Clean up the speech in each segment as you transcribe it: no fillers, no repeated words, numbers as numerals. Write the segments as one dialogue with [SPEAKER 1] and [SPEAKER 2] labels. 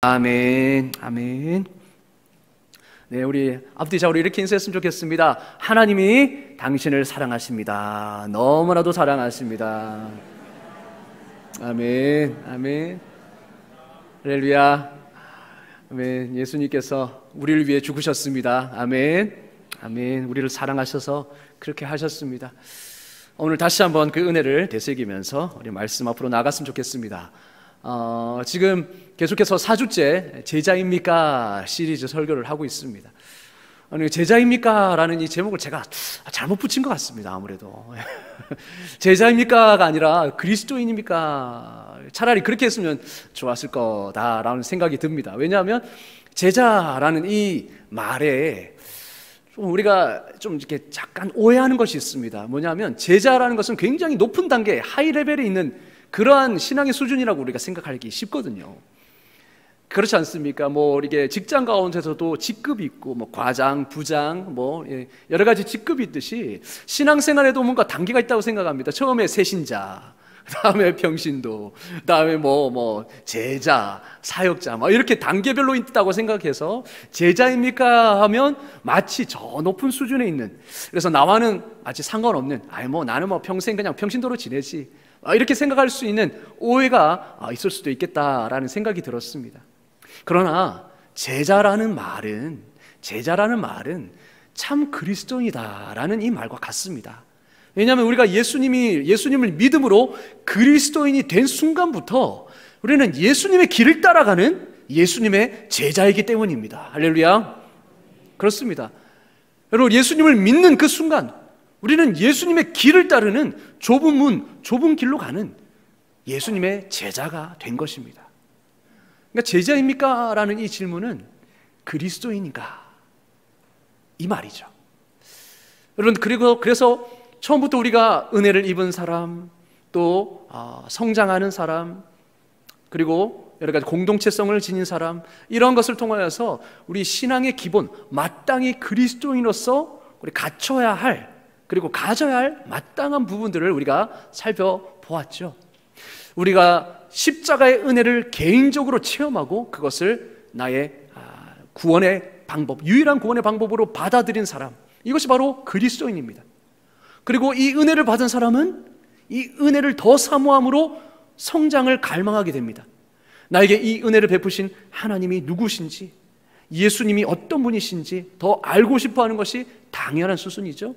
[SPEAKER 1] 아멘, 아멘. 네, 우리 앞뒤 좌우로 이렇게 인사했으면 좋겠습니다. 하나님이 당신을 사랑하십니다. 너무나도 사랑하십니다. 아멘, 아멘. 할렐루야. 아멘. 예수님께서 우리를 위해 죽으셨습니다. 아멘, 아멘. 우리를 사랑하셔서 그렇게 하셨습니다. 오늘 다시 한번 그 은혜를 되새기면서 우리 말씀 앞으로 나갔으면 좋겠습니다. 지금 계속해서 4주째 제자입니까? 시리즈 설교를 하고 있습니다. 제자입니까? 라는 이 제목을 제가 잘못 붙인 것 같습니다. 아무래도 제자입니까가 아니라 그리스도인입니까? 차라리 그렇게 했으면 좋았을 거다라는 생각이 듭니다. 왜냐하면 제자라는 이 말에 좀 우리가 좀 이렇게 약간 오해하는 것이 있습니다. 뭐냐면 제자라는 것은 굉장히 높은 단계, 하이 레벨에 있는 그러한 신앙의 수준이라고 우리가 생각하기 쉽거든요. 그렇지 않습니까? 이게 직장 가운데서도 직급이 있고, 과장, 부장, 여러 가지 직급이 있듯이 신앙생활에도 뭔가 단계가 있다고 생각합니다. 처음에 세신자, 다음에 평신도, 다음에 제자, 사역자, 이렇게 단계별로 있다고 생각해서 제자입니까? 하면 마치 저 높은 수준에 있는, 그래서 나와는 마치 상관없는, 나는 평생 그냥 평신도로 지내지, 이렇게 생각할 수 있는 오해가 있을 수도 있겠다라는 생각이 들었습니다. 그러나 제자라는 말은 참 그리스도인이다라는 이 말과 같습니다. 왜냐하면 우리가 예수님을 믿음으로 그리스도인이 된 순간부터 우리는 예수님의 길을 따라가는 예수님의 제자이기 때문입니다. 할렐루야. 그렇습니다. 여러분, 예수님을 믿는 그 순간 우리는 예수님의 길을 따르는 좁은 문, 좁은 길로 가는 예수님의 제자가 된 것입니다. 그러니까 제자입니까? 라는 이 질문은 그리스도인인가? 이 말이죠. 여러분, 그래서 처음부터 우리가 은혜를 입은 사람, 또 성장하는 사람, 그리고 여러 가지 공동체성을 지닌 사람, 이런 것을 통하여서 우리 신앙의 기본, 마땅히 그리스도인으로서 우리 갖춰야 할, 그리고 가져야 할 마땅한 부분들을 우리가 살펴보았죠. 우리가 십자가의 은혜를 개인적으로 체험하고 그것을 나의 구원의 방법, 유일한 구원의 방법으로 받아들인 사람, 이것이 바로 그리스도인입니다. 그리고 이 은혜를 받은 사람은 이 은혜를 더 사모함으로 성장을 갈망하게 됩니다. 나에게 이 은혜를 베푸신 하나님이 누구신지, 예수님이 어떤 분이신지 더 알고 싶어하는 것이 당연한 수순이죠.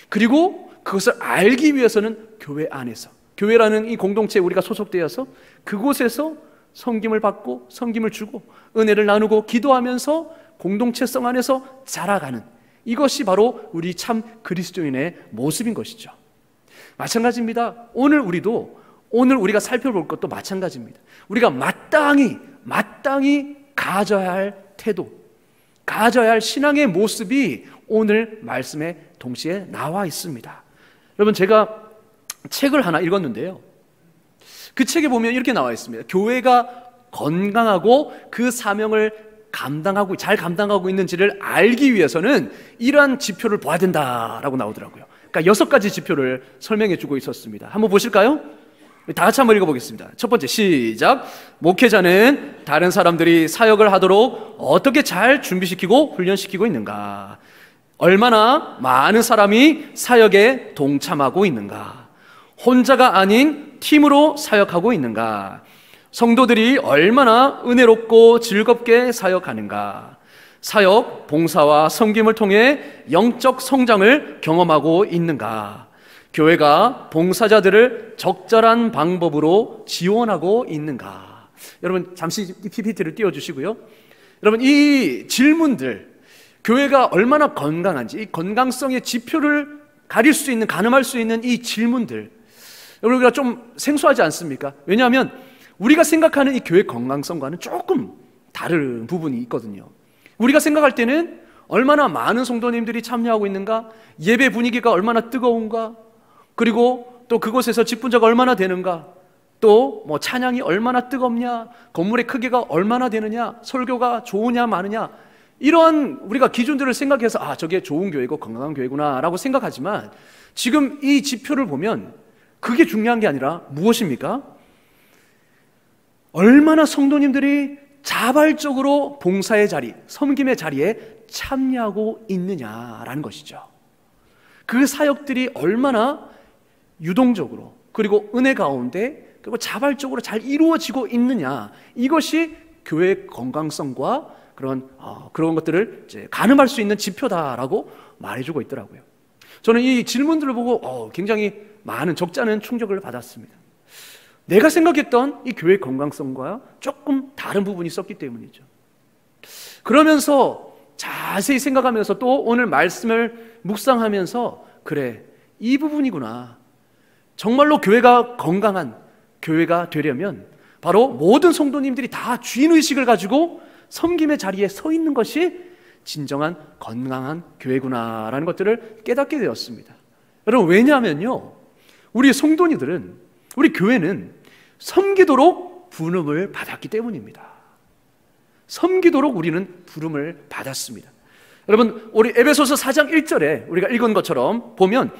[SPEAKER 1] 그리고 그것을 알기 위해서는 교회 안에서, 교회라는 이 공동체에 우리가 소속되어서 그곳에서 섬김을 받고 섬김을 주고 은혜를 나누고 기도하면서 공동체성 안에서 자라가는, 이것이 바로 우리 참 그리스도인의 모습인 것이죠. 마찬가지입니다. 오늘 우리가 살펴볼 것도 마찬가지입니다. 우리가 마땅히 가져야 할 태도, 가져야 할 신앙의 모습이 오늘 말씀에 동시에 나와 있습니다. 여러분, 제가 책을 하나 읽었는데요, 그 책에 보면 이렇게 나와 있습니다. 교회가 건강하고 그 사명을 잘 감당하고 있는지를 알기 위해서는 이러한 지표를 봐야 된다라고 나오더라고요. 그러니까 6가지 지표를 설명해 주고 있었습니다. 한번 보실까요? 다 같이 한번 읽어보겠습니다. 첫 번째, 시작. 목회자는 다른 사람들이 사역을 하도록 어떻게 잘 준비시키고 훈련시키고 있는가? 얼마나 많은 사람이 사역에 동참하고 있는가? 혼자가 아닌 팀으로 사역하고 있는가? 성도들이 얼마나 은혜롭고 즐겁게 사역하는가? 사역, 봉사와 섬김을 통해 영적 성장을 경험하고 있는가? 교회가 봉사자들을 적절한 방법으로 지원하고 있는가? 여러분, 잠시 PPT를 띄워주시고요. 여러분, 이 질문들, 교회가 얼마나 건강한지, 이 건강성의 지표를 가늠할 수 있는 이 질문들, 여러분, 우리가 좀 생소하지 않습니까? 왜냐하면 우리가 생각하는 이 교회 건강성과는 조금 다른 부분이 있거든요. 우리가 생각할 때는 얼마나 많은 성도님들이 참여하고 있는가, 예배 분위기가 얼마나 뜨거운가, 그리고 또 그곳에서 직분자가 얼마나 되는가, 또 찬양이 얼마나 뜨겁냐, 건물의 크기가 얼마나 되느냐, 설교가 좋으냐 마느냐, 이러한 우리가 기준들을 생각해서 저게 좋은 교회고 건강한 교회구나 라고 생각하지만, 지금 이 지표를 보면 그게 중요한 게 아니라 무엇입니까? 얼마나 성도님들이 자발적으로 봉사의 자리, 섬김의 자리에 참여하고 있느냐라는 것이죠. 그 사역들이 얼마나 유동적으로 그리고 은혜 가운데 그리고 자발적으로 잘 이루어지고 있느냐, 이것이 교회의 건강성과 그런 것들을 이제 가늠할 수 있는 지표다라고 말해주고 있더라고요. 저는 이 질문들을 보고 굉장히 많은 적잖은 충격을 받았습니다. 내가 생각했던 이 교회의 건강성과 조금 다른 부분이 있었기 때문이죠. 그러면서 자세히 생각하면서 또 오늘 말씀을 묵상하면서, 그래, 이 부분이구나. 정말로 교회가 건강한 교회가 되려면 바로 모든 성도님들이 다 주인의식을 가지고 섬김의 자리에 서 있는 것이 진정한 건강한 교회구나라는 것들을 깨닫게 되었습니다. 여러분, 왜냐하면요, 우리 성도님들은, 우리 교회는 섬기도록 부름을 받았기 때문입니다. 섬기도록 우리는 부름을 받았습니다. 여러분, 우리 에베소서 4장 1절에 우리가 읽은 것처럼 보면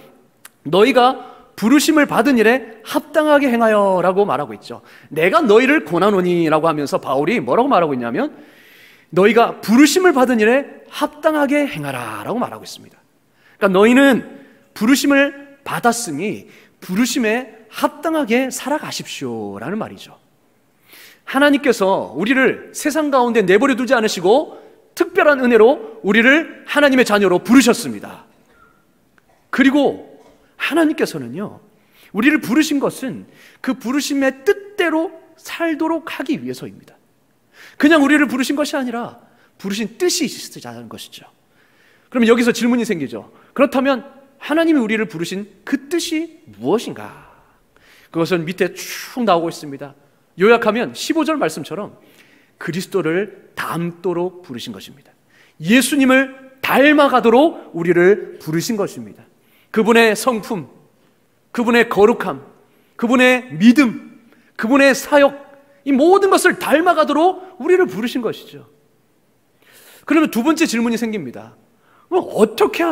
[SPEAKER 1] 너희가 부르심을 받은 일에 합당하게 행하여 라고 말하고 있죠. 내가 너희를 권하노니 라고 하면서 바울이 뭐라고 말하고 있냐면 너희가 부르심을 받은 일에 합당하게 행하라 라고 말하고 있습니다. 그러니까 너희는 부르심을 받았으니 부르심에 합당하게 살아가십시오 라는 말이죠. 하나님께서 우리를 세상 가운데 내버려 두지 않으시고 특별한 은혜로 우리를 하나님의 자녀로 부르셨습니다. 그리고 하나님께서는요, 우리를 부르신 것은 그 부르심의 뜻대로 살도록 하기 위해서입니다. 그냥 우리를 부르신 것이 아니라 부르신 뜻이 있으자는 것이죠. 그러면 여기서 질문이 생기죠. 그렇다면 하나님이 우리를 부르신 그 뜻이 무엇인가? 그것은 밑에 쭉 나오고 있습니다. 요약하면 15절 말씀처럼 그리스도를 닮도록 부르신 것입니다. 예수님을 닮아가도록 우리를 부르신 것입니다. 그분의 성품, 그분의 거룩함, 그분의 믿음, 그분의 사역, 이 모든 것을 닮아가도록 우리를 부르신 것이죠. 그러면 두 번째 질문이 생깁니다. 어떻게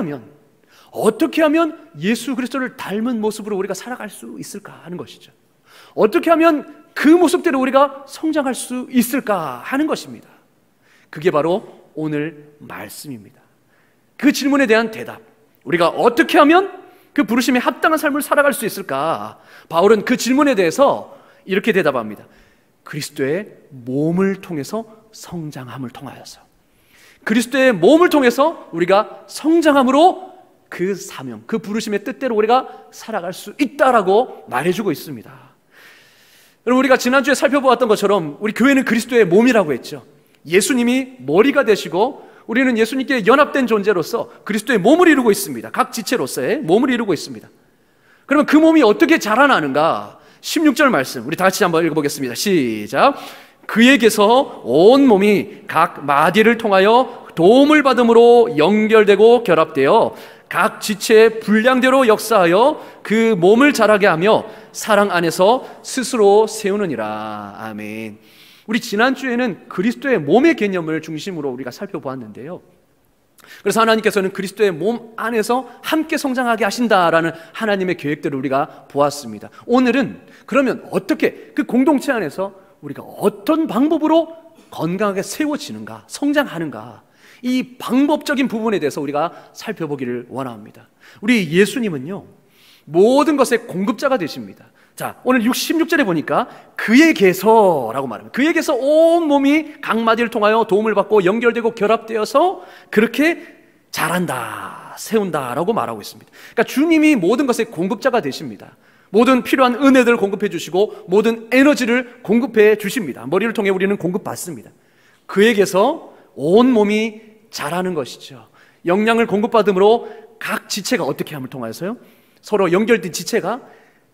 [SPEAKER 1] 하면 예수 그리스도를 닮은 모습으로 우리가 살아갈 수 있을까 하는 것이죠. 어떻게 하면 그 모습대로 우리가 성장할 수 있을까 하는 것입니다. 그게 바로 오늘 말씀입니다. 그 질문에 대한 대답, 우리가 어떻게 하면 그 부르심에 합당한 삶을 살아갈 수 있을까? 바울은 그 질문에 대해서 이렇게 대답합니다. 그리스도의 몸을 통해서 성장함을 통하여서, 그리스도의 몸을 통해서 우리가 성장함으로 그 사명, 그 부르심의 뜻대로 우리가 살아갈 수 있다라고 말해주고 있습니다. 여러분, 우리가 지난주에 살펴보았던 것처럼 우리 교회는 그리스도의 몸이라고 했죠. 예수님이 머리가 되시고 우리는 예수님께 연합된 존재로서 그리스도의 몸을 이루고 있습니다. 각 지체로서의 몸을 이루고 있습니다. 그러면 그 몸이 어떻게 자라나는가? 16절 말씀 우리 다 같이 한번 읽어보겠습니다. 시작. 그에게서 온 몸이 각 마디를 통하여 도움을 받음으로 연결되고 결합되어 각 지체의 분량대로 역사하여 그 몸을 자라게 하며 사랑 안에서 스스로 세우느니라. 아멘. 우리 지난주에는 그리스도의 몸의 개념을 중심으로 우리가 살펴보았는데요, 그래서 하나님께서는 그리스도의 몸 안에서 함께 성장하게 하신다라는 하나님의 계획들을 우리가 보았습니다. 오늘은 그러면 어떻게 그 공동체 안에서 우리가 어떤 방법으로 건강하게 세워지는가, 성장하는가, 이 방법적인 부분에 대해서 우리가 살펴보기를 원합니다. 우리 예수님은요, 모든 것의 공급자가 되십니다. 자, 오늘 16절에 보니까 그에게서라고 말합니다. 그에게서 온 몸이 각 마디를 통하여 도움을 받고 연결되고 결합되어서 그렇게 자란다, 세운다라고 말하고 있습니다. 그러니까 주님이 모든 것의 공급자가 되십니다. 모든 필요한 은혜들을 공급해 주시고 모든 에너지를 공급해 주십니다. 머리를 통해 우리는 공급받습니다. 그에게서 온 몸이 자라는 것이죠. 영양을 공급받음으로 각 지체가 어떻게 함을 통하여서요? 서로 연결된 지체가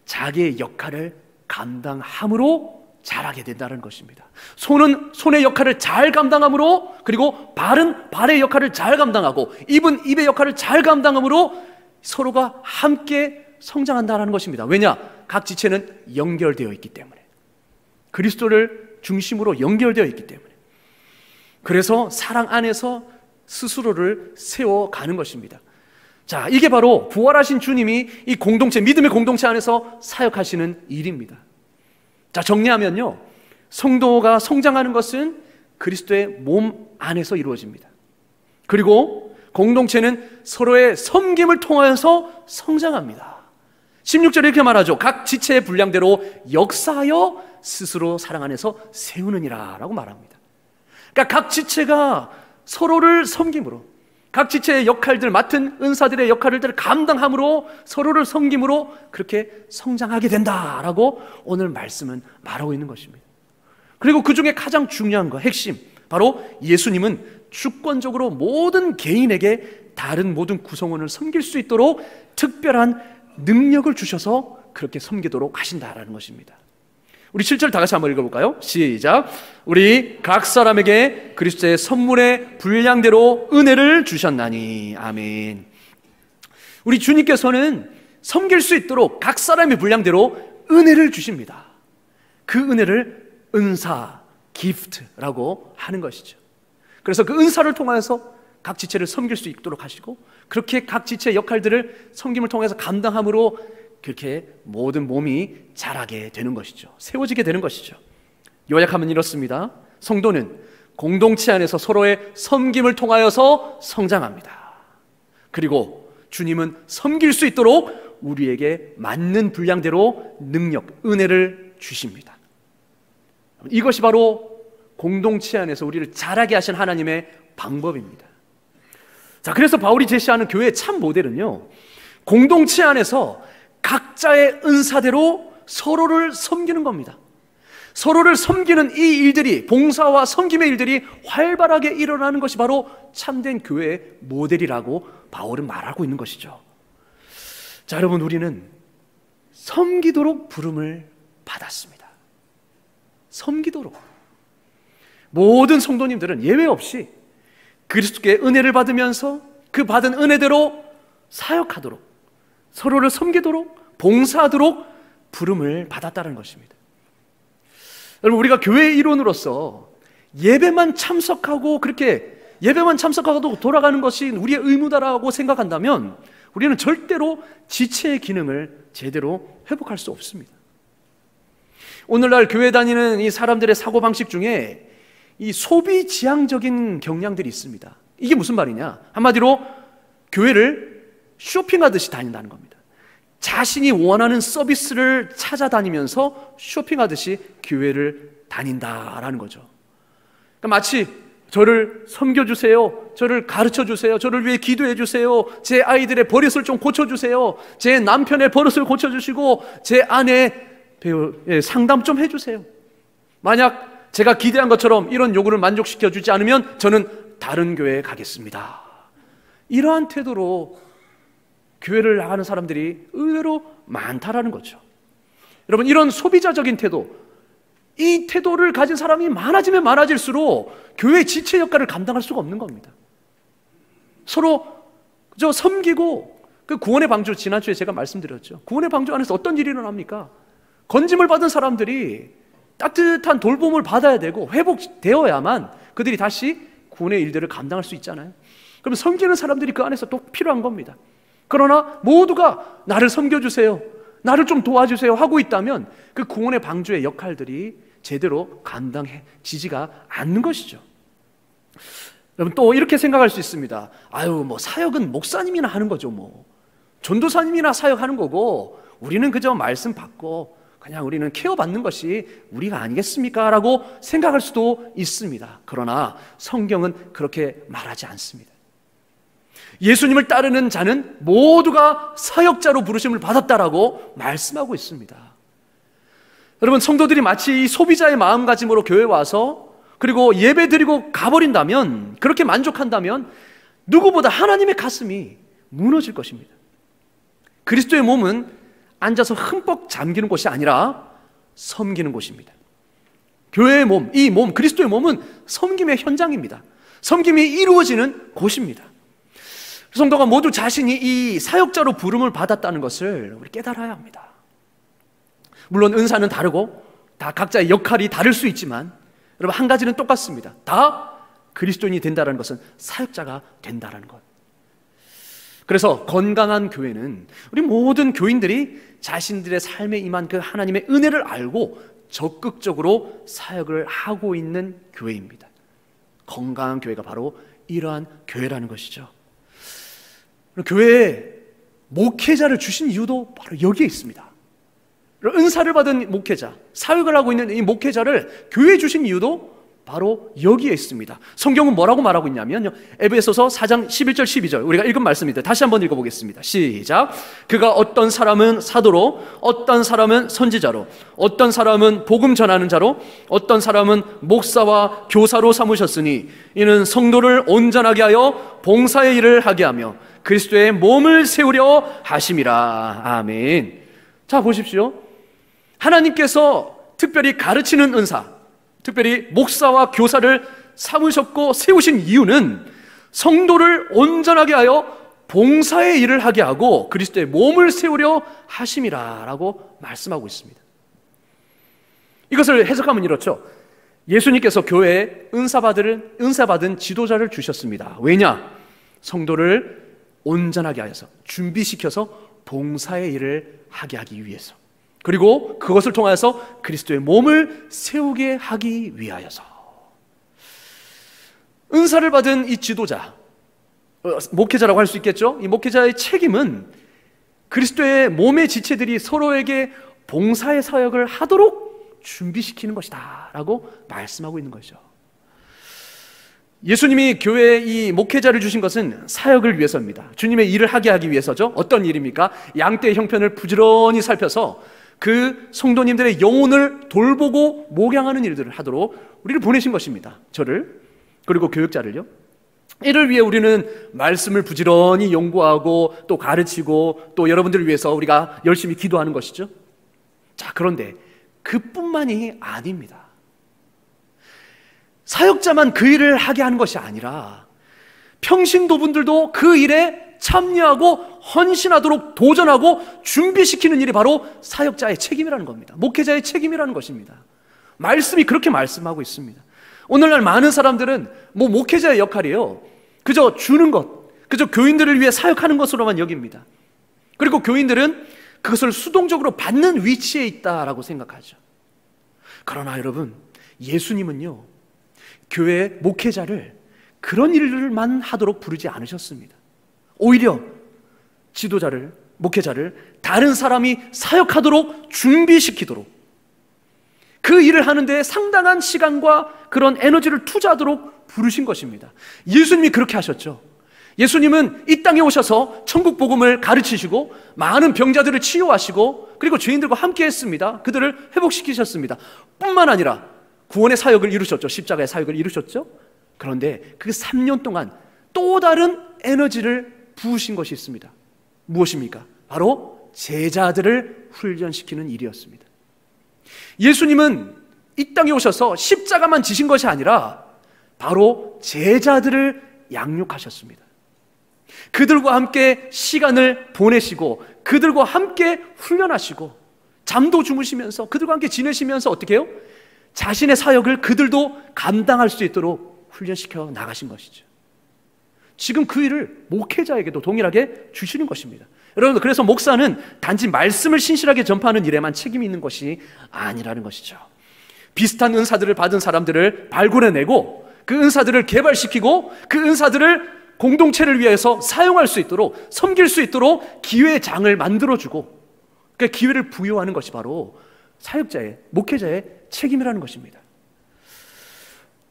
[SPEAKER 1] 자기의 역할을 감당함으로 자라게 된다는 것입니다. 손은 손의 역할을 잘 감당함으로, 그리고 발은 발의 역할을 잘 감당하고, 입은 입의 역할을 잘 감당함으로 서로가 함께 성장한다는 것입니다. 왜냐? 각 지체는 연결되어 있기 때문에, 그리스도를 중심으로 연결되어 있기 때문에. 그래서 사랑 안에서 스스로를 세워가는 것입니다. 자, 이게 바로 부활하신 주님이 이 공동체, 믿음의 공동체 안에서 사역하시는 일입니다. 자, 정리하면요, 성도가 성장하는 것은 그리스도의 몸 안에서 이루어집니다. 그리고 공동체는 서로의 섬김을 통하여서 성장합니다. 16절에 이렇게 말하죠. 각 지체의 분량대로 역사하여 스스로 사랑 안에서 세우느니라 라고 말합니다. 그러니까 각 지체가 서로를 섬김으로, 각 지체의 역할들, 맡은 은사들의 역할들을 감당함으로, 서로를 섬김으로 그렇게 성장하게 된다라고 오늘 말씀은 말하고 있는 것입니다. 그리고 그 중에 가장 중요한 거, 핵심, 바로 예수님은 주권적으로 모든 개인에게 다른 모든 구성원을 섬길 수 있도록 특별한 능력을 주셔서 그렇게 섬기도록 하신다라는 것입니다. 우리 7절 다 같이 한번 읽어볼까요? 시작. 우리 각 사람에게 그리스도의 선물의 분량대로 은혜를 주셨나니. 아멘. 우리 주님께서는 섬길 수 있도록 각 사람의 분량대로 은혜를 주십니다. 그 은혜를 은사, 기프트라고 하는 것이죠. 그래서 그 은사를 통하여서 각 지체를 섬길 수 있도록 하시고, 그렇게 각 지체의 역할들을 섬김을 통해서 감당함으로 그렇게 모든 몸이 자라게 되는 것이죠. 세워지게 되는 것이죠. 요약하면 이렇습니다. 성도는 공동체 안에서 서로의 섬김을 통하여서 성장합니다. 그리고 주님은 섬길 수 있도록 우리에게 맞는 분량대로 능력, 은혜를 주십니다. 이것이 바로 공동체 안에서 우리를 자라게 하신 하나님의 방법입니다. 자, 그래서 바울이 제시하는 교회의 참 모델은요, 공동체 안에서 각자의 은사대로 서로를 섬기는 겁니다. 서로를 섬기는 이 일들이, 봉사와 섬김의 일들이 활발하게 일어나는 것이 바로 참된 교회의 모델이라고 바울은 말하고 있는 것이죠. 자, 여러분, 우리는 섬기도록 부름을 받았습니다. 섬기도록. 모든 성도님들은 예외 없이 그리스도께 은혜를 받으면서 그 받은 은혜대로 사역하도록, 서로를 섬기도록, 봉사하도록 부름을 받았다는 것입니다. 여러분, 우리가 교회의 일원으로서 예배만 참석하고 그렇게 예배만 참석하고 돌아가는 것이 우리의 의무다라고 생각한다면 우리는 절대로 지체의 기능을 제대로 회복할 수 없습니다. 오늘날 교회 다니는 이 사람들의 사고방식 중에 이 소비 지향적인 경향들이 있습니다. 이게 무슨 말이냐? 한마디로 교회를 쇼핑하듯이 다닌다는 겁니다. 자신이 원하는 서비스를 찾아다니면서 쇼핑하듯이 교회를 다닌다라는 거죠. 그러니까 마치 저를 섬겨주세요, 저를 가르쳐주세요, 저를 위해 기도해주세요, 제 아이들의 버릇을 좀 고쳐주세요, 제 남편의 버릇을 고쳐주시고 제 아내 상담 좀 해주세요. 만약 제가 기대한 것처럼 이런 요구를 만족시켜주지 않으면 저는 다른 교회에 가겠습니다. 이러한 태도로 교회를 나가는 사람들이 의외로 많다라는 거죠. 여러분, 이런 소비자적인 태도, 이 태도를 가진 사람이 많아지면 많아질수록 교회의 지체 역할을 감당할 수가 없는 겁니다. 서로 섬기고, 그 구원의 방주, 지난주에 제가 말씀드렸죠. 구원의 방주 안에서 어떤 일이 일어납니까? 건짐을 받은 사람들이 따뜻한 돌봄을 받아야 되고 회복되어야만 그들이 다시 구원의 일들을 감당할 수 있잖아요. 그럼 섬기는 사람들이 그 안에서 또 필요한 겁니다. 그러나 모두가 나를 섬겨주세요, 나를 좀 도와주세요 하고 있다면 그 구원의 방주의 역할들이 제대로 감당해지지가 않는 것이죠. 여러분, 또 이렇게 생각할 수 있습니다. 사역은 목사님이나 하는 거죠. 전도사님이나 사역하는 거고 우리는 그저 말씀 받고 그냥 우리는 케어받는 것이 우리가 아니겠습니까? 라고 생각할 수도 있습니다. 그러나 성경은 그렇게 말하지 않습니다. 예수님을 따르는 자는 모두가 사역자로 부르심을 받았다라고 말씀하고 있습니다. 여러분, 성도들이 마치 이 소비자의 마음가짐으로 교회에 와서 그리고 예배 드리고 가버린다면, 그렇게 만족한다면 누구보다 하나님의 가슴이 무너질 것입니다. 그리스도의 몸은 앉아서 흠뻑 잠기는 곳이 아니라 섬기는 곳입니다. 교회의 몸, 이 몸, 그리스도의 몸은 섬김의 현장입니다. 섬김이 이루어지는 곳입니다. 성도가 모두 자신이 이 사역자로 부름을 받았다는 것을 우리 깨달아야 합니다. 물론 은사는 다르고 다 각자의 역할이 다를 수 있지만 여러분, 한 가지는 똑같습니다. 다 그리스도인이 된다는 것은 사역자가 된다는 것. 그래서 건강한 교회는 우리 모든 교인들이 자신들의 삶에 임한 그 하나님의 은혜를 알고 적극적으로 사역을 하고 있는 교회입니다. 건강한 교회가 바로 이러한 교회라는 것이죠. 교회에 목회자를 주신 이유도 바로 여기에 있습니다. 은사를 받은 목회자, 사역을 하고 있는 이 목회자를 교회에 주신 이유도 바로 여기에 있습니다. 성경은 뭐라고 말하고 있냐면요, 에베소서 4장 11절 12절 우리가 읽은 말씀입니다. 다시 한번 읽어보겠습니다. 시작. 그가 어떤 사람은 사도로, 어떤 사람은 선지자로, 어떤 사람은 복음 전하는 자로, 어떤 사람은 목사와 교사로 삼으셨으니 이는 성도를 온전하게 하여 봉사의 일을 하게 하며 그리스도의 몸을 세우려 하심이라. 아멘. 자, 보십시오. 하나님께서 특별히 가르치는 은사, 특별히 목사와 교사를 삼으셨고 세우신 이유는 성도를 온전하게 하여 봉사의 일을 하게 하고 그리스도의 몸을 세우려 하심이라 라고 말씀하고 있습니다. 이것을 해석하면 이렇죠. 예수님께서 교회에 은사받은 지도자를 주셨습니다. 왜냐? 성도를 온전하게 하여서, 준비시켜서 봉사의 일을 하게 하기 위해서, 그리고 그것을 통하여서 그리스도의 몸을 세우게 하기 위하여서. 은사를 받은 이 지도자, 목회자라고 할 수 있겠죠? 이 목회자의 책임은 그리스도의 몸의 지체들이 서로에게 봉사의 사역을 하도록 준비시키는 것이다 라고 말씀하고 있는 거죠. 예수님이 교회에 이 목회자를 주신 것은 사역을 위해서입니다. 주님의 일을 하게 하기 위해서죠. 어떤 일입니까? 양떼의 형편을 부지런히 살펴서 그 성도님들의 영혼을 돌보고 목양하는 일들을 하도록 우리를 보내신 것입니다. 저를, 그리고 교육자를요. 이를 위해 우리는 말씀을 부지런히 연구하고 또 가르치고 또 여러분들을 위해서 우리가 열심히 기도하는 것이죠. 자, 그런데 그뿐만이 아닙니다. 사역자만 그 일을 하게 하는 것이 아니라 평신도분들도 그 일에 참여하고 헌신하도록 도전하고 준비시키는 일이 바로 사역자의 책임이라는 겁니다. 목회자의 책임이라는 것입니다. 말씀이 그렇게 말씀하고 있습니다. 오늘날 많은 사람들은 목회자의 역할이에요. 그저 주는 것, 그저 교인들을 위해 사역하는 것으로만 여깁니다. 그리고 교인들은 그것을 수동적으로 받는 위치에 있다라고 생각하죠. 그러나 여러분, 예수님은요, 교회 목회자를 그런 일들만 하도록 부르지 않으셨습니다. 오히려 지도자를, 목회자를 다른 사람이 사역하도록 준비시키도록, 그 일을 하는데 상당한 시간과 그런 에너지를 투자하도록 부르신 것입니다. 예수님이 그렇게 하셨죠. 예수님은 이 땅에 오셔서 천국 복음을 가르치시고 많은 병자들을 치유하시고 그리고 죄인들과 함께 했습니다. 그들을 회복시키셨습니다. 뿐만 아니라 구원의 사역을 이루셨죠. 십자가의 사역을 이루셨죠. 그런데 그 3년 동안 또 다른 에너지를 부으신 것이 있습니다. 무엇입니까? 바로 제자들을 훈련시키는 일이었습니다. 예수님은 이 땅에 오셔서 십자가만 지신 것이 아니라 바로 제자들을 양육하셨습니다. 그들과 함께 시간을 보내시고 그들과 함께 훈련하시고 잠도 주무시면서 그들과 함께 지내시면서 어떻게 해요? 자신의 사역을 그들도 감당할 수 있도록 훈련시켜 나가신 것이죠. 지금 그 일을 목회자에게도 동일하게 주시는 것입니다. 여러분, 그래서 목사는 단지 말씀을 신실하게 전파하는 일에만 책임이 있는 것이 아니라는 것이죠. 비슷한 은사들을 받은 사람들을 발굴해내고 그 은사들을 개발시키고 그 은사들을 공동체를 위해서 사용할 수 있도록, 섬길 수 있도록 기회의 장을 만들어주고, 그러니까 기회를 부여하는 것이 바로 사역자의, 목회자의 책임이라는 것입니다.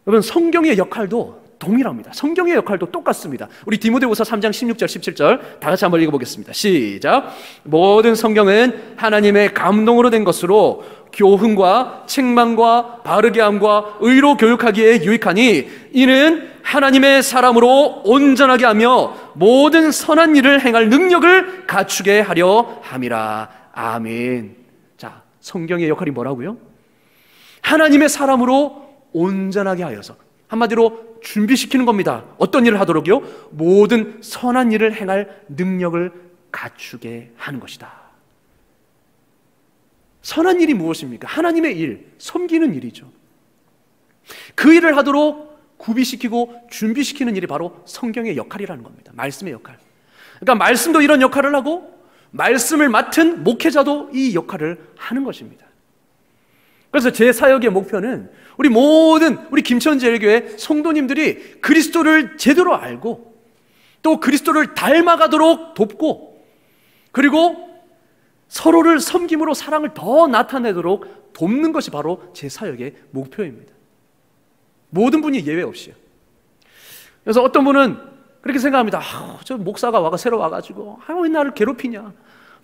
[SPEAKER 1] 여러분, 성경의 역할도 동일합니다. 성경의 역할도 똑같습니다. 우리 디모데후서 3장 16절 17절 다 같이 한번 읽어보겠습니다. 시작. 모든 성경은 하나님의 감동으로 된 것으로 교훈과 책망과 바르게 함과 의로 교육하기에 유익하니 이는 하나님의 사람으로 온전하게 하며 모든 선한 일을 행할 능력을 갖추게 하려 함이라. 아멘. 자, 성경의 역할이 뭐라고요? 하나님의 사람으로 온전하게 하여서, 한마디로 준비시키는 겁니다. 어떤 일을 하도록요? 모든 선한 일을 행할 능력을 갖추게 하는 것이다. 선한 일이 무엇입니까? 하나님의 일, 섬기는 일이죠. 그 일을 하도록 구비시키고 준비시키는 일이 바로 성경의 역할이라는 겁니다. 말씀의 역할. 그러니까 말씀도 이런 역할을 하고 말씀을 맡은 목회자도 이 역할을 하는 것입니다. 그래서 제 사역의 목표는 우리 김천제일교회 성도님들이 그리스도를 제대로 알고 또 그리스도를 닮아가도록 돕고, 그리고 서로를 섬김으로 사랑을 더 나타내도록 돕는 것이 바로 제 사역의 목표입니다. 모든 분이 예외 없이요. 그래서 어떤 분은 그렇게 생각합니다. 저 목사가 새로 와가지고 왜 나를 괴롭히냐,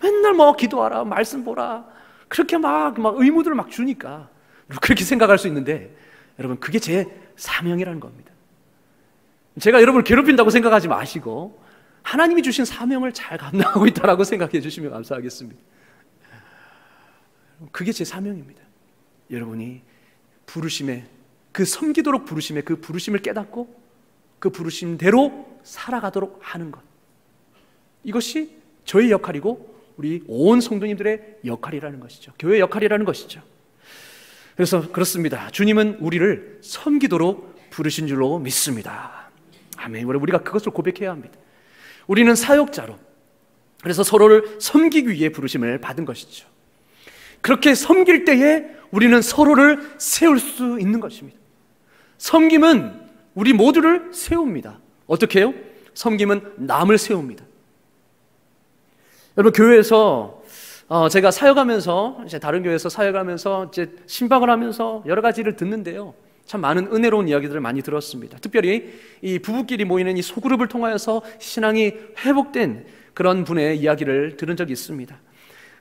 [SPEAKER 1] 맨날 뭐 기도하라, 말씀 보라, 그렇게 막 의무들을 막 주니까 그렇게 생각할 수 있는데, 여러분, 그게 제 사명이라는 겁니다. 제가 여러분을 괴롭힌다고 생각하지 마시고 하나님이 주신 사명을 잘 감당하고 있다고 생각해 주시면 감사하겠습니다. 그게 제 사명입니다. 여러분이 부르심에, 그 섬기도록 부르심에 그 부르심을 깨닫고 그 부르심대로 살아가도록 하는 것, 이것이 저의 역할이고 우리 온 성도님들의 역할이라는 것이죠. 교회의 역할이라는 것이죠. 그래서 그렇습니다. 주님은 우리를 섬기도록 부르신 줄로 믿습니다. 아멘. 우리가 그것을 고백해야 합니다. 우리는 사역자로, 그래서 서로를 섬기기 위해 부르심을 받은 것이죠. 그렇게 섬길 때에 우리는 서로를 세울 수 있는 것입니다. 섬김은 우리 모두를 세웁니다. 어떻게 해요? 섬김은 남을 세웁니다. 여러분, 교회에서 제가 사역하면서, 이제 다른 교회에서 사역하면서 이제 신방을 하면서 여러 가지를 듣는데요, 참 많은 은혜로운 이야기들을 많이 들었습니다. 특별히 이 부부끼리 모이는 이 소그룹을 통하여서 신앙이 회복된 그런 분의 이야기를 들은 적이 있습니다.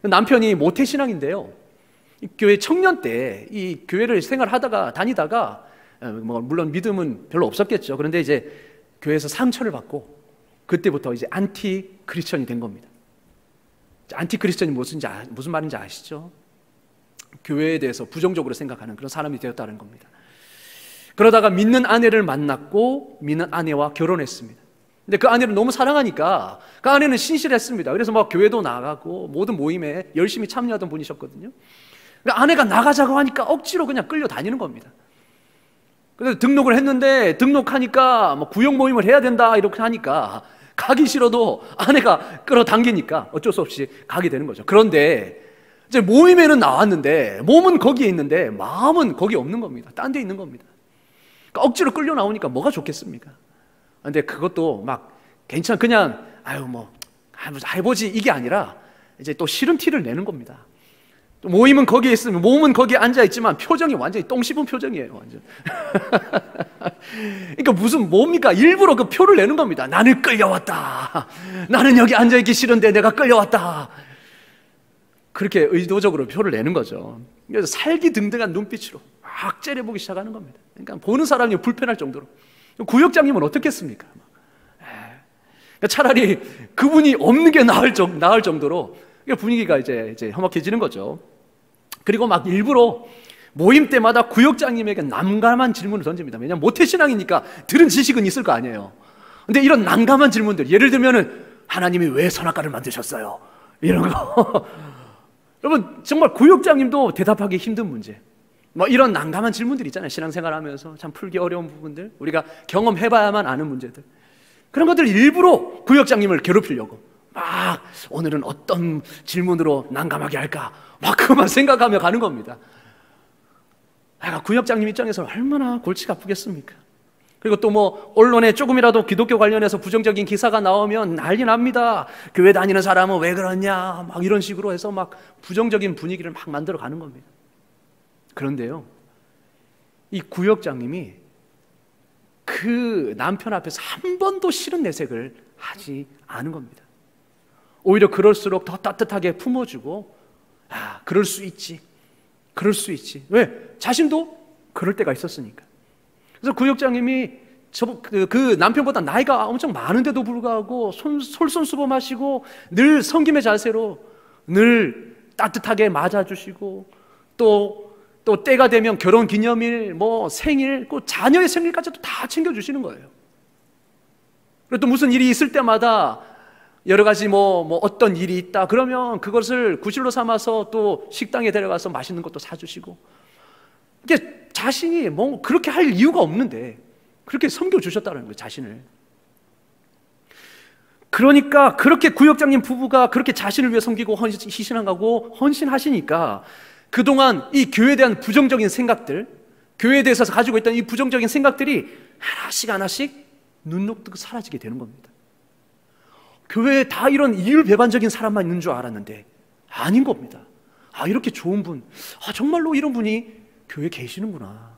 [SPEAKER 1] 남편이 모태신앙인데요, 교회 청년 때 이 교회를 생활하다가 다니다가 물론 믿음은 별로 없었겠죠. 그런데 이제 교회에서 상처를 받고 그때부터 이제 안티 크리스천이 된 겁니다. 안티 크리스천이 무슨 말인지 아시죠? 교회에 대해서 부정적으로 생각하는 그런 사람이 되었다는 겁니다. 그러다가 믿는 아내를 만났고 믿는 아내와 결혼했습니다. 근데 그 아내를 너무 사랑하니까 그 아내는 신실했습니다. 그래서 막 교회도 나가고 모든 모임에 열심히 참여하던 분이셨거든요. 아내가 나가자고 하니까 억지로 그냥 끌려다니는 겁니다. 그래서 등록을 했는데 등록하니까 뭐 구역 모임을 해야 된다 이렇게 하니까 가기 싫어도 아내가 끌어당기니까 어쩔 수 없이 가게 되는 거죠. 그런데 이제 모임에는 나왔는데 몸은 거기에 있는데 마음은 거기 없는 겁니다. 딴 데 있는 겁니다. 그러니까 억지로 끌려 나오니까 뭐가 좋겠습니까? 근데 그것도 막 그냥 해보지 이게 아니라 이제 또 싫은 티를 내는 겁니다. 모임은 거기에 있으면 몸은 거기에 앉아 있지만 표정이 완전히 똥 씹은 표정이에요. 완전. 그러니까 뭡니까? 일부러 그 표를 내는 겁니다. 나는 끌려왔다. 나는 여기 앉아 있기 싫은데 내가 끌려왔다. 그렇게 의도적으로 표를 내는 거죠. 그래서 살기등등한 눈빛으로 막 째려보기 시작하는 겁니다. 그러니까 보는 사람이 불편할 정도로. 구역장님은 어떻겠습니까? 그러니까 차라리 그분이 없는 게 나을 정도로 분위기가 이제 험악해지는 거죠. 그리고 막 일부러 모임 때마다 구역장님에게 난감한 질문을 던집니다. 왜냐하면 모태신앙이니까 들은 지식은 있을 거 아니에요. 근데 이런 난감한 질문들, 예를 들면은 하나님이 왜 선악과를 만드셨어요? 이런 거. 여러분, 정말 구역장님도 대답하기 힘든 문제, 뭐 이런 난감한 질문들 있잖아요. 신앙생활하면서 참 풀기 어려운 부분들, 우리가 경험해봐야만 아는 문제들, 그런 것들 일부러 구역장님을 괴롭히려고 막 오늘은 어떤 질문으로 난감하게 할까 막 그만 생각하며 가는 겁니다. 구역장님 입장에서 얼마나 골치가 아프겠습니까? 그리고 또 뭐 언론에 조금이라도 기독교 관련해서 부정적인 기사가 나오면 난리 납니다. 교회 다니는 사람은 왜 그러냐 막 이런 식으로 해서 막 부정적인 분위기를 막 만들어 가는 겁니다. 그런데요, 이 구역장님이 그 남편 앞에서 한 번도 싫은 내색을 하지 않은 겁니다. 오히려 그럴수록 더 따뜻하게 품어주고, 그럴 수 있지. 왜? 자신도 그럴 때가 있었으니까. 그래서 구역장님이 그 남편보다 나이가 엄청 많은데도 불구하고 솔선수범하시고 늘 섬김의 자세로 늘 따뜻하게 맞아주시고, 또 때가 되면 결혼 기념일, 뭐 생일, 그 자녀의 생일까지도 다 챙겨주시는 거예요. 그리고 또 무슨 일이 있을 때마다 여러 가지 뭐 어떤 일이 있다 그러면 그것을 구실로 삼아서 또 식당에 데려가서 맛있는 것도 사주시고, 이게 자신이 뭐 그렇게 할 이유가 없는데 그렇게 섬겨주셨다는 거예요, 자신을. 그러니까 그렇게 구역장님 부부가 그렇게 자신을 위해 섬기고 헌신하고 헌신하시니까 그동안 이 교회에 대한 부정적인 생각들, 교회에 대해서 가지고 있던 이 부정적인 생각들이 하나씩 눈녹듯 사라지게 되는 겁니다. 교회에 다 이런 이율배반적인 사람만 있는 줄 알았는데 아닌 겁니다. 이렇게 좋은 분, 정말로 이런 분이 교회에 계시는구나.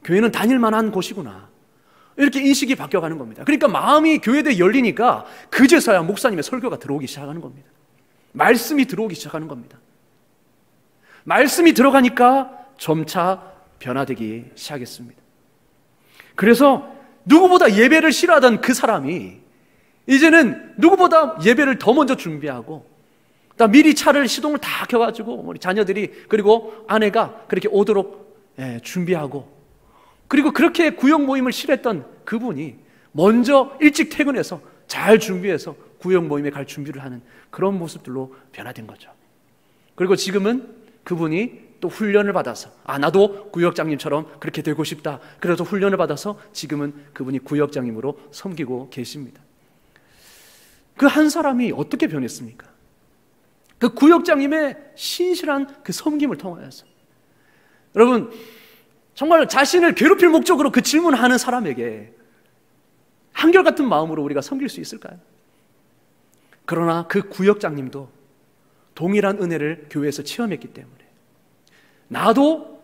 [SPEAKER 1] 교회는 다닐 만한 곳이구나. 이렇게 인식이 바뀌어가는 겁니다. 그러니까 마음이 교회에 대해 열리니까 그제서야 목사님의 설교가 들어오기 시작하는 겁니다. 말씀이 들어오기 시작하는 겁니다. 말씀이 들어가니까 점차 변화되기 시작했습니다. 그래서 누구보다 예배를 싫어하던 그 사람이 이제는 누구보다 예배를 더 먼저 준비하고 미리 차를 시동을 다 켜가지고 우리 자녀들이 그리고 아내가 그렇게 오도록 준비하고, 그리고 그렇게 구역 모임을 싫어했던 그분이 먼저 일찍 퇴근해서 잘 준비해서 구역 모임에 갈 준비를 하는 그런 모습들로 변화된 거죠. 그리고 지금은 그분이 또 훈련을 받아서 나도 구역장님처럼 그렇게 되고 싶다. 그래서 훈련을 받아서 지금은 그분이 구역장님으로 섬기고 계십니다. 그 한 사람이 어떻게 변했습니까? 그 구역장님의 신실한 그 섬김을 통하여서. 여러분, 정말 자신을 괴롭힐 목적으로 그 질문하는 사람에게 한결같은 마음으로 우리가 섬길 수 있을까요? 그러나 그 구역장님도 동일한 은혜를 교회에서 체험했기 때문에 나도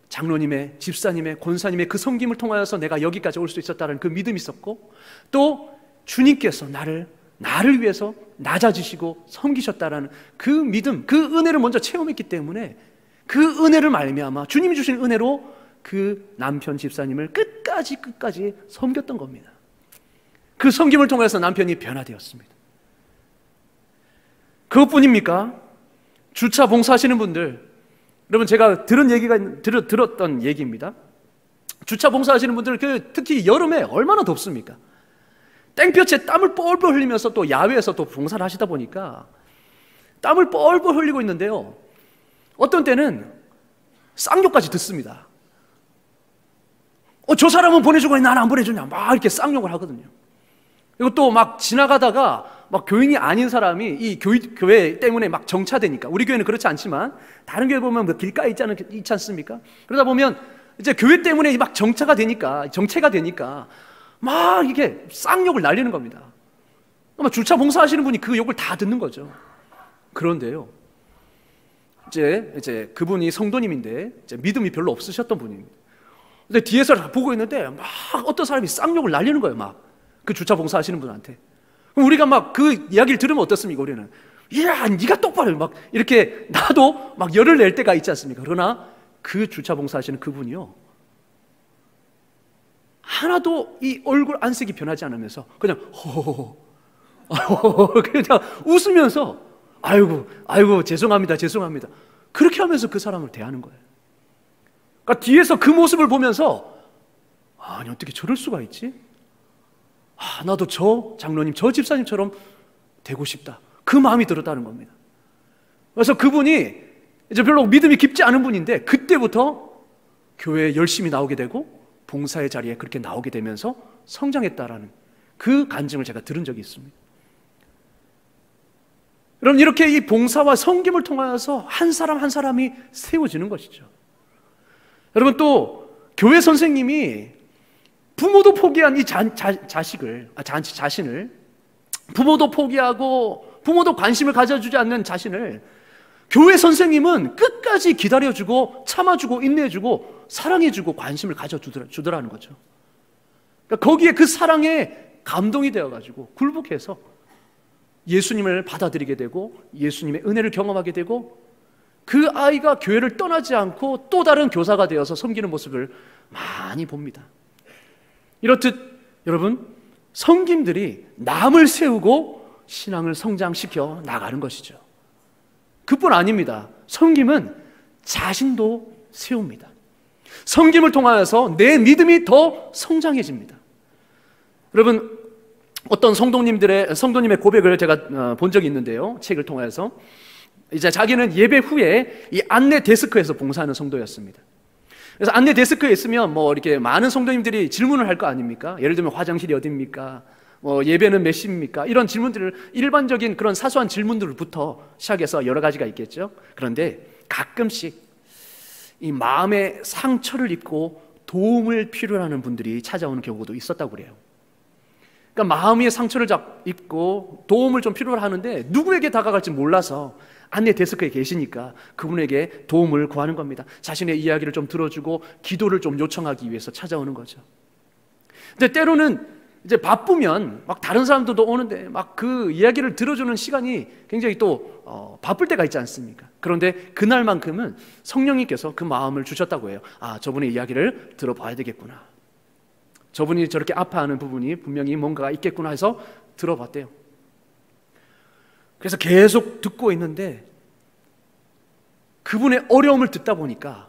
[SPEAKER 1] 장로님의, 집사님의, 권사님의 그 섬김을 통하여서 내가 여기까지 올 수 있었다는 그 믿음이 있었고, 또 주님께서 나를 위해서 낮아지시고 섬기셨다라는 그 믿음, 그 은혜를 먼저 체험했기 때문에 그 은혜를 말미암아 주님이 주신 은혜로 그 남편 집사님을 끝까지 섬겼던 겁니다. 그 섬김을 통해서 남편이 변화되었습니다. 그것뿐입니까? 주차 봉사하시는 분들, 여러분 제가 들었던 얘기입니다. 주차 봉사하시는 분들 특히 여름에 얼마나 덥습니까? 땡볕에 땀을 뻘뻘 흘리면서 또 야외에서 또 봉사를 하시다 보니까 땀을 뻘뻘 흘리고 있는데요, 어떤 때는 쌍욕까지 듣습니다. 저 사람은 보내주고 나는 안 보내주냐, 막 이렇게 쌍욕을 하거든요. 그리고 또 막 지나가다가 막 교인이 아닌 사람이 이 교회 때문에 막 정차되니까, 우리 교회는 그렇지 않지만 다른 교회 보면 뭐 길가에 있지 않습니까? 그러다 보면 이제 교회 때문에 막 정체가 되니까 막 이렇게 쌍욕을 날리는 겁니다. 아마 주차 봉사하시는 분이 그 욕을 다 듣는 거죠. 그런데요, 이제 그분이 성도님인데 이제 믿음이 별로 없으셨던 분입니다. 근데 뒤에서 보고 있는데 막 어떤 사람이 쌍욕을 날리는 거예요. 막 그 주차 봉사하시는 분한테. 그럼 우리가 막 그 이야기를 들으면 어떻습니까? 우리는 야, 네가 똑바로 막 이렇게 나도 막 열을 낼 때가 있지 않습니까? 그러나 그 주차 봉사하시는 그분이요, 하나도 이 얼굴 안색이 변하지 않으면서 그냥 호호호 그냥 웃으면서 아이고 죄송합니다 그렇게 하면서 그 사람을 대하는 거예요. 그러니까 뒤에서 그 모습을 보면서 아니 어떻게 저럴 수가 있지? 나도 저 장로님, 저 집사님처럼 되고 싶다, 그 마음이 들었다는 겁니다. 그래서 그분이 이제 별로 믿음이 깊지 않은 분인데 그때부터 교회에 열심히 나오게 되고 봉사의 자리에 그렇게 나오게 되면서 성장했다라는 그 간증을 제가 들은 적이 있습니다. 여러분, 이렇게 이 봉사와 섬김을 통하여서 한 사람 한 사람이 세워지는 것이죠. 여러분, 또 교회 선생님이 부모도 포기한 이 자신을, 부모도 포기하고 부모도 관심을 가져주지 않는 자신을 교회 선생님은 끝까지 기다려주고 참아주고 인내해주고 사랑해주고 관심을 가져주더라는 거죠. 그러니까 거기에 그 사랑에 감동이 되어가지고 굴복해서 예수님을 받아들이게 되고 예수님의 은혜를 경험하게 되고 그 아이가 교회를 떠나지 않고 또 다른 교사가 되어서 섬기는 모습을 많이 봅니다. 이렇듯 여러분, 섬김들이 남을 세우고 신앙을 성장시켜 나가는 것이죠. 그뿐 아닙니다. 섬김은 자신도 세웁니다. 섬김을 통하여서 내 믿음이 더 성장해집니다. 여러분, 어떤 성도님의 고백을 제가 본 적이 있는데요, 책을 통해서. 이제 자기는 예배 후에 이 안내 데스크에서 봉사하는 성도였습니다. 그래서 안내 데스크에 있으면 뭐 이렇게 많은 성도님들이 질문을 할 거 아닙니까? 예를 들면 화장실이 어디입니까? 예배는 몇 시입니까? 이런 질문들을, 일반적인 그런 사소한 질문들부터 시작해서 여러 가지가 있겠죠. 그런데 가끔씩 이 마음의 상처를 입고 도움을 필요로 하는 분들이 찾아오는 경우도 있었다고 그래요. 그러니까 마음의 상처를 입고 도움을 좀 필요로 하는데 누구에게 다가갈지 몰라서 안내 데스크에 계시니까 그분에게 도움을 구하는 겁니다. 자신의 이야기를 좀 들어주고 기도를 좀 요청하기 위해서 찾아오는 거죠. 근데 때로는 이제 바쁘면 막 다른 사람들도 오는데 막 그 이야기를 들어주는 시간이 굉장히 또 바쁠 때가 있지 않습니까? 그런데 그날만큼은 성령님께서 그 마음을 주셨다고 해요. 아, 저분의 이야기를 들어봐야 되겠구나. 저분이 저렇게 아파하는 부분이 분명히 뭔가가 있겠구나 해서 들어봤대요. 그래서 계속 듣고 있는데 그분의 어려움을 듣다 보니까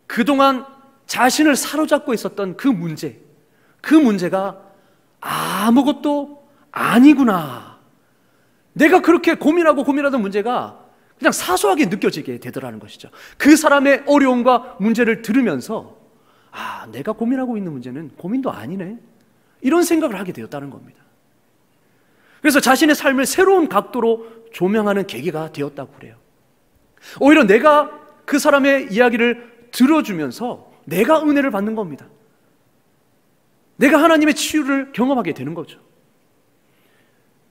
[SPEAKER 1] 그동안 자신을 사로잡고 있었던 그 문제가 아무것도 아니구나. 내가 그렇게 고민하던 문제가 그냥 사소하게 느껴지게 되더라는 것이죠. 그 사람의 어려움과 문제를 들으면서 아, 내가 고민하고 있는 문제는 고민도 아니네, 이런 생각을 하게 되었다는 겁니다. 그래서 자신의 삶을 새로운 각도로 조명하는 계기가 되었다고 그래요. 오히려 내가 그 사람의 이야기를 들어주면서 내가 은혜를 받는 겁니다. 내가 하나님의 치유를 경험하게 되는 거죠.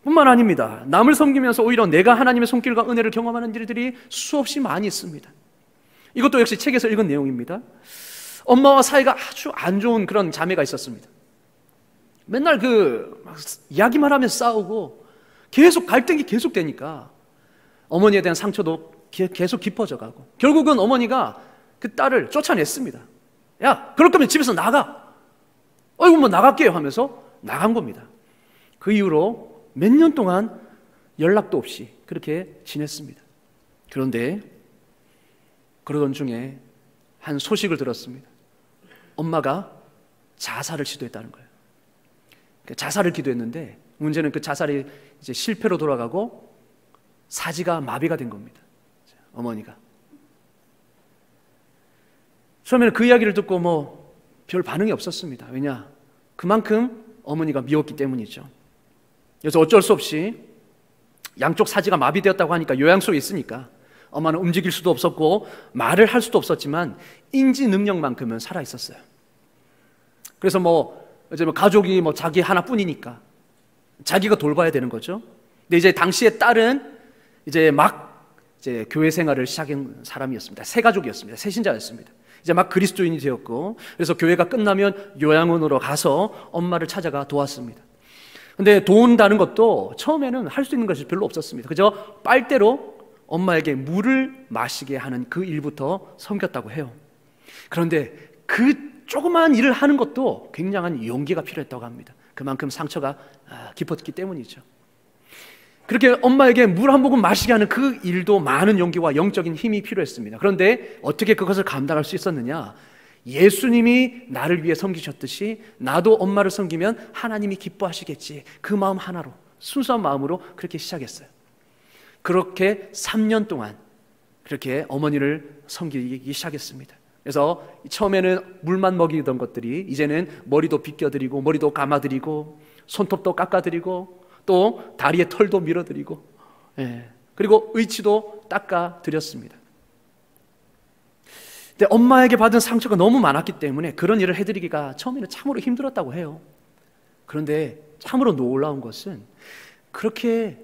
[SPEAKER 1] 뿐만 아닙니다. 남을 섬기면서 오히려 내가 하나님의 손길과 은혜를 경험하는 일들이 수없이 많이 있습니다. 이것도 역시 책에서 읽은 내용입니다. 엄마와 사이가 아주 안 좋은 그런 자매가 있었습니다. 맨날 막 이야기만 하면서 싸우고 계속 갈등이 계속되니까 어머니에 대한 상처도 계속 깊어져 가고 결국은 어머니가 그 딸을 쫓아냈습니다. 야, 그럴 거면 집에서 나가. 어이구, 뭐 나갈게요 하면서 나간 겁니다. 그 이후로 몇 년 동안 연락도 없이 그렇게 지냈습니다. 그런데 그러던 중에 한 소식을 들었습니다. 엄마가 자살을 시도했다는 거예요. 자살을 기도했는데 문제는 그 자살이 이제 실패로 돌아가고 사지가 마비가 된 겁니다. 어머니가. 처음에는 그 이야기를 듣고 별 반응이 없었습니다. 왜냐? 그만큼 어머니가 미웠기 때문이죠. 그래서 어쩔 수 없이 양쪽 사지가 마비되었다고 하니까 요양소에 있으니까 엄마는 움직일 수도 없었고 말을 할 수도 없었지만 인지 능력만큼은 살아 있었어요. 그래서 이제 가족이 자기 하나뿐이니까 자기가 돌봐야 되는 거죠. 근데 이제 당시에 딸은 이제 교회 생활을 시작한 사람이었습니다. 새 가족이었습니다. 새 신자였습니다. 이제 막 그리스도인이 되었고, 그래서 교회가 끝나면 요양원으로 가서 엄마를 찾아가 도왔습니다. 근데 도운다는 것도 처음에는 할 수 있는 것이 별로 없었습니다. 그저 빨대로 엄마에게 물을 마시게 하는 그 일부터 섬겼다고 해요. 그런데 그 조그마한 일을 하는 것도 굉장한 용기가 필요했다고 합니다. 그만큼 상처가 깊었기 때문이죠. 그렇게 엄마에게 물 한 모금 마시게 하는 그 일도 많은 용기와 영적인 힘이 필요했습니다. 그런데 어떻게 그것을 감당할 수 있었느냐? 예수님이 나를 위해 섬기셨듯이 나도 엄마를 섬기면 하나님이 기뻐하시겠지, 그 마음 하나로, 순수한 마음으로 그렇게 시작했어요. 그렇게 3년 동안 그렇게 어머니를 섬기기 시작했습니다. 그래서 처음에는 물만 먹이던 것들이 이제는 머리도 빗겨드리고 머리도 감아드리고 손톱도 깎아드리고 또 다리에 털도 밀어드리고, 그리고 의치도 닦아드렸습니다. 근데 엄마에게 받은 상처가 너무 많았기 때문에 그런 일을 해드리기가 처음에는 참으로 힘들었다고 해요. 그런데 참으로 놀라운 것은 그렇게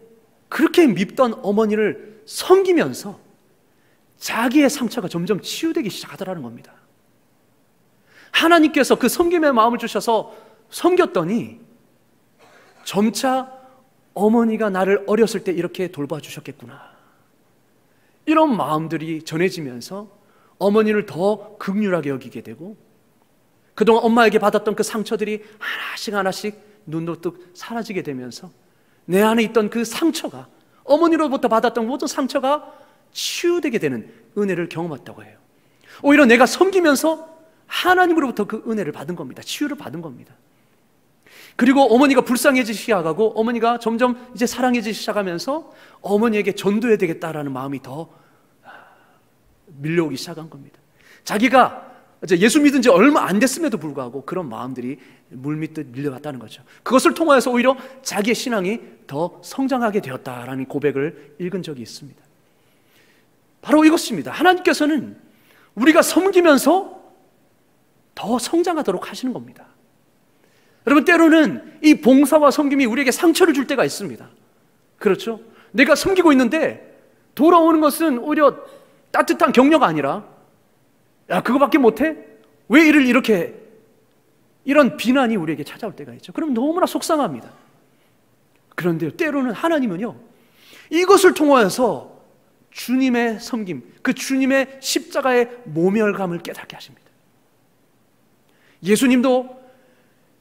[SPEAKER 1] 밉던 어머니를 섬기면서 자기의 상처가 점점 치유되기 시작하더라는 겁니다. 하나님께서 그 섬김의 마음을 주셔서 섬겼더니 점차 어머니가 나를 어렸을 때 이렇게 돌봐주셨겠구나, 이런 마음들이 전해지면서 어머니를 더 긍휼하게 여기게 되고 그동안 엄마에게 받았던 그 상처들이 하나씩 눈도 뚝 사라지게 되면서 내 안에 있던 그 상처가, 어머니로부터 받았던 모든 상처가 치유되게 되는 은혜를 경험했다고 해요. 오히려 내가 섬기면서 하나님으로부터 그 은혜를 받은 겁니다. 치유를 받은 겁니다. 그리고 어머니가 불쌍해지기 시작하고 어머니가 점점 이제 사랑해지기 시작하면서 어머니에게 전도해야 되겠다라는 마음이 더 밀려오기 시작한 겁니다. 자기가 이제 예수 믿은 지 얼마 안 됐음에도 불구하고 그런 마음들이 물밀듯 밀려갔다는 거죠. 그것을 통하여서 오히려 자기의 신앙이 더 성장하게 되었다라는 고백을 읽은 적이 있습니다. 바로 이것입니다. 하나님께서는 우리가 섬기면서 더 성장하도록 하시는 겁니다. 여러분, 때로는 이 봉사와 섬김이 우리에게 상처를 줄 때가 있습니다. 그렇죠? 내가 섬기고 있는데 돌아오는 것은 오히려 따뜻한 격려가 아니라, 야, 그거밖에 못해? 왜 일을 이렇게 해? 이런 비난이 우리에게 찾아올 때가 있죠. 그럼 너무나 속상합니다. 그런데 때로는 하나님은요, 이것을 통하여서 주님의 섬김, 그 주님의 십자가의 모멸감을 깨닫게 하십니다. 예수님도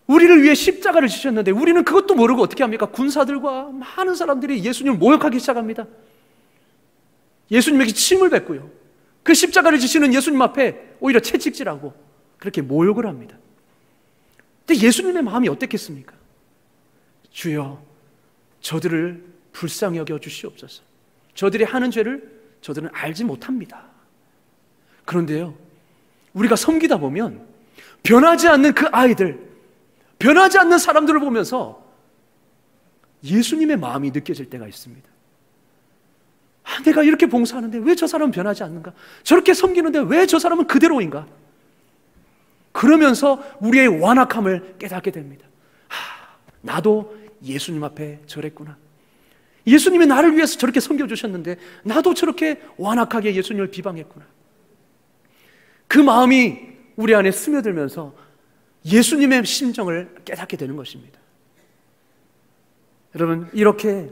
[SPEAKER 1] 우리를 위해 십자가를 지셨는데 우리는 그것도 모르고 어떻게 합니까? 군사들과 많은 사람들이 예수님을 모욕하기 시작합니다. 예수님에게 침을 뱉고요, 그 십자가를 지시는 예수님 앞에 오히려 채찍질하고 그렇게 모욕을 합니다. 근데 예수님의 마음이 어땠겠습니까? 주여, 저들을 불쌍히 여겨 주시옵소서. 저들이 하는 죄를 저들은 알지 못합니다. 그런데요, 우리가 섬기다 보면 변하지 않는 그 아이들, 변하지 않는 사람들을 보면서 예수님의 마음이 느껴질 때가 있습니다. 아, 내가 이렇게 봉사하는데 왜 저 사람은 변하지 않는가? 저렇게 섬기는데 왜 저 사람은 그대로인가? 그러면서 우리의 완악함을 깨닫게 됩니다. 나도 예수님 앞에 저랬구나. 예수님이 나를 위해서 저렇게 섬겨주셨는데 나도 저렇게 완악하게 예수님을 비방했구나. 그 마음이 우리 안에 스며들면서 예수님의 심정을 깨닫게 되는 것입니다. 여러분, 이렇게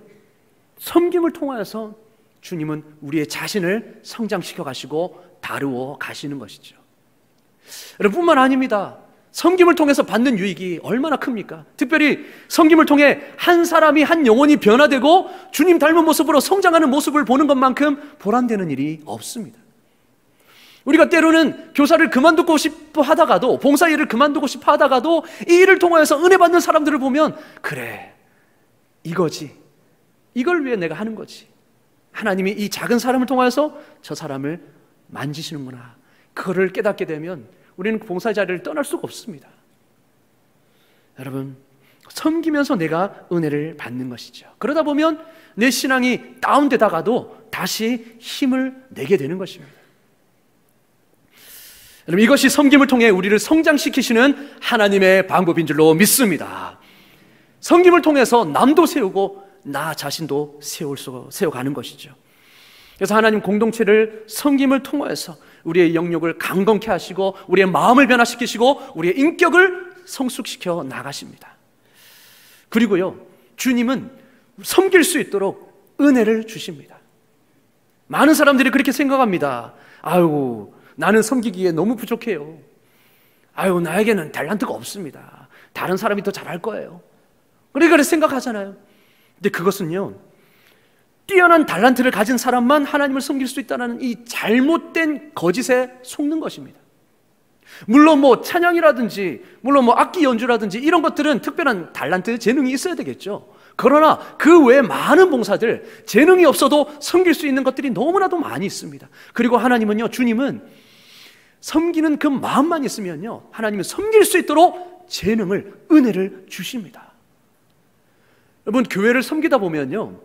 [SPEAKER 1] 섬김을 통하여서 주님은 우리의 자신을 성장시켜 가시고 다루어 가시는 것이죠. 여러분, 뿐만 아닙니다. 섬김을 통해서 받는 유익이 얼마나 큽니까? 특별히 섬김을 통해 한 사람이, 한 영혼이 변화되고 주님 닮은 모습으로 성장하는 모습을 보는 것만큼 보람되는 일이 없습니다. 우리가 때로는 교사를 그만두고 싶어 하다가도, 봉사 일을 그만두고 싶어 하다가도 이 일을 통하여서 은혜 받는 사람들을 보면, 그래, 이거지, 이걸 위해 내가 하는 거지, 하나님이 이 작은 사람을 통하여서 저 사람을 만지시는구나, 그거를 깨닫게 되면 우리는 봉사 자리를 떠날 수가 없습니다. 여러분, 섬기면서 내가 은혜를 받는 것이죠. 그러다 보면 내 신앙이 다운되다가도 다시 힘을 내게 되는 것입니다. 여러분, 이것이 섬김을 통해 우리를 성장시키시는 하나님의 방법인 줄로 믿습니다. 섬김을 통해서 남도 세우고 나 자신도 세워가는 것이죠. 그래서 하나님 공동체를 섬김을 통해서 우리의 영역을 강건케 하시고 우리의 마음을 변화시키시고 우리의 인격을 성숙시켜 나가십니다. 그리고요, 주님은 섬길 수 있도록 은혜를 주십니다. 많은 사람들이 그렇게 생각합니다. 아유, 나는 섬기기에 너무 부족해요. 아유, 나에게는 달란트가 없습니다. 다른 사람이 더 잘할 거예요. 그렇게 생각하잖아요. 근데 그것은요, 뛰어난 달란트를 가진 사람만 하나님을 섬길 수 있다는 이 잘못된 거짓에 속는 것입니다. 물론 찬양이라든지, 물론 악기 연주라든지 이런 것들은 특별한 달란트, 재능이 있어야 되겠죠. 그러나 그 외에 많은 봉사들, 재능이 없어도 섬길 수 있는 것들이 너무나도 많이 있습니다. 그리고 하나님은요, 주님은 섬기는 그 마음만 있으면요, 하나님은 섬길 수 있도록 재능을, 은혜를 주십니다. 여러분, 교회를 섬기다 보면요,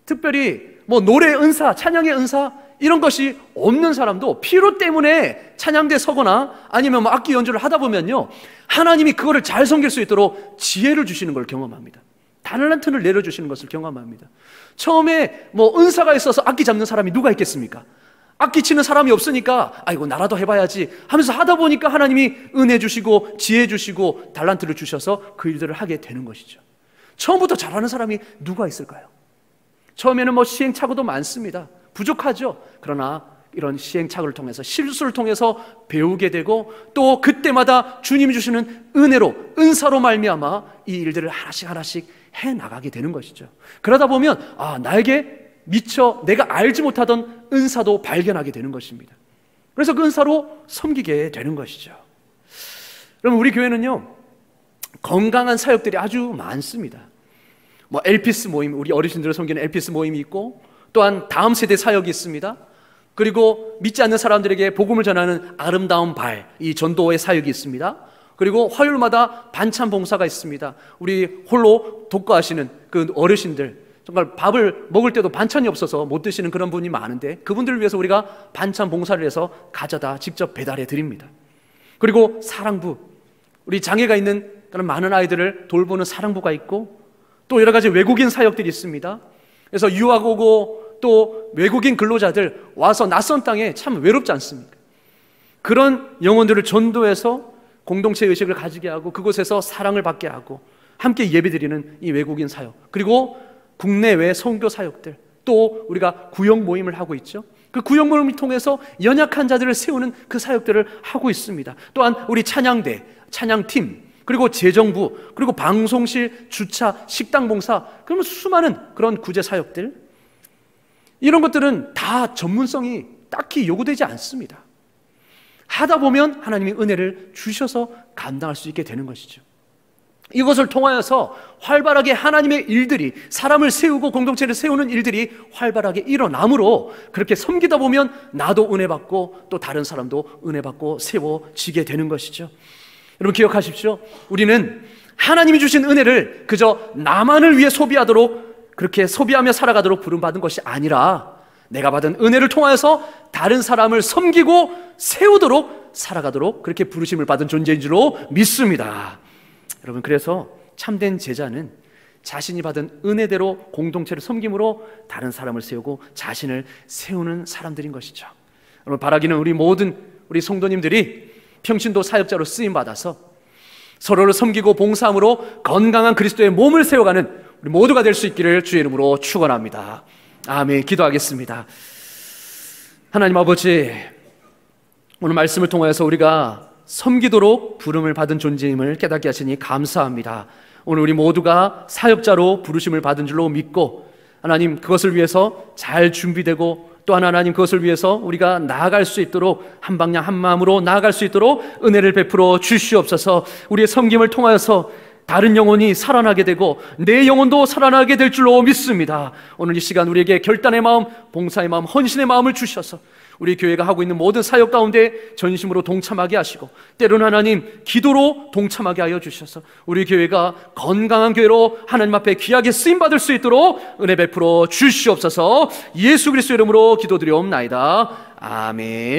[SPEAKER 1] 특별히 노래 은사, 찬양의 은사 이런 것이 없는 사람도 피로 때문에 찬양대에 서거나 아니면 악기 연주를 하다 보면요, 하나님이 그거를 잘 섬길 수 있도록 지혜를 주시는 걸 경험합니다. 달란트를 내려주시는 것을 경험합니다. 처음에 은사가 있어서 악기 잡는 사람이 누가 있겠습니까? 악기 치는 사람이 없으니까 아이고 나라도 해봐야지 하면서 하다 보니까 하나님이 은혜 주시고 지혜 주시고 달란트를 주셔서 그 일들을 하게 되는 것이죠. 처음부터 잘하는 사람이 누가 있을까요? 처음에는 시행착오도 많습니다. 부족하죠. 그러나 이런 시행착오를 통해서, 실수를 통해서 배우게 되고 또 그때마다 주님이 주시는 은혜로, 은사로 말미암아 이 일들을 하나씩 하나씩 해나가게 되는 것이죠. 그러다 보면 나에게 미처 내가 알지 못하던 은사도 발견하게 되는 것입니다. 그래서 그 은사로 섬기게 되는 것이죠. 그럼 우리 교회는요, 건강한 사역들이 아주 많습니다. 엘피스 모임, 우리 어르신들을 섬기는 엘피스 모임이 있고, 또한 다음 세대 사역이 있습니다. 그리고 믿지 않는 사람들에게 복음을 전하는 아름다운 발, 이 전도의 사역이 있습니다. 그리고 화요일마다 반찬 봉사가 있습니다. 우리 홀로 독거하시는 그 어르신들, 정말 밥을 먹을 때도 반찬이 없어서 못 드시는 그런 분이 많은데 그분들을 위해서 우리가 반찬 봉사를 해서 가져다 직접 배달해 드립니다. 그리고 사랑부, 우리 장애가 있는 그런 많은 아이들을 돌보는 사랑부가 있고, 또 여러 가지 외국인 사역들이 있습니다. 그래서 유학 오고 또 외국인 근로자들 와서 낯선 땅에 참 외롭지 않습니까? 그런 영혼들을 전도해서 공동체 의식을 가지게 하고 그곳에서 사랑을 받게 하고 함께 예배드리는 이 외국인 사역, 그리고 국내외 선교 사역들, 또 우리가 구역 모임을 하고 있죠. 그 구역 모임을 통해서 연약한 자들을 세우는 그 사역들을 하고 있습니다. 또한 우리 찬양대, 찬양팀, 그리고 재정부, 그리고 방송실, 주차, 식당 봉사, 그러면 수많은 그런 구제 사역들, 이런 것들은 다 전문성이 딱히 요구되지 않습니다. 하다 보면 하나님이 은혜를 주셔서 감당할 수 있게 되는 것이죠. 이것을 통하여서 활발하게 하나님의 일들이, 사람을 세우고 공동체를 세우는 일들이 활발하게 일어나므로 그렇게 섬기다 보면 나도 은혜 받고 또 다른 사람도 은혜 받고 세워지게 되는 것이죠. 여러분 기억하십시오. 우리는 하나님이 주신 은혜를 그저 나만을 위해 소비하도록, 그렇게 소비하며 살아가도록 부름받은 것이 아니라 내가 받은 은혜를 통하여서 다른 사람을 섬기고 세우도록 살아가도록 그렇게 부르심을 받은 존재인 줄로 믿습니다. 여러분, 그래서 참된 제자는 자신이 받은 은혜대로 공동체를 섬김으로 다른 사람을 세우고 자신을 세우는 사람들인 것이죠. 여러분, 바라기는 우리 모든 우리 성도님들이 평신도 사역자로 쓰임받아서 서로를 섬기고 봉사함으로 건강한 그리스도의 몸을 세워가는 우리 모두가 될 수 있기를 주의 이름으로 축원합니다. 아멘. 기도하겠습니다. 하나님 아버지, 오늘 말씀을 통해서 우리가 섬기도록 부름을 받은 존재임을 깨닫게 하시니 감사합니다. 오늘 우리 모두가 사역자로 부르심을 받은 줄로 믿고, 하나님 그것을 위해서 잘 준비되고, 또한 하나님 그것을 위해서 우리가 나아갈 수 있도록 한 방향 한 마음으로 나아갈 수 있도록 은혜를 베풀어 주시옵소서. 우리의 섬김을 통하여서 다른 영혼이 살아나게 되고 내 영혼도 살아나게 될 줄로 믿습니다. 오늘 이 시간 우리에게 결단의 마음, 봉사의 마음, 헌신의 마음을 주셔서 우리 교회가 하고 있는 모든 사역 가운데 전심으로 동참하게 하시고, 때로는 하나님 기도로 동참하게 하여 주셔서 우리 교회가 건강한 교회로 하나님 앞에 귀하게 쓰임받을 수 있도록 은혜 베풀어 주시옵소서. 예수 그리스도 이름으로 기도드리옵나이다. 아멘.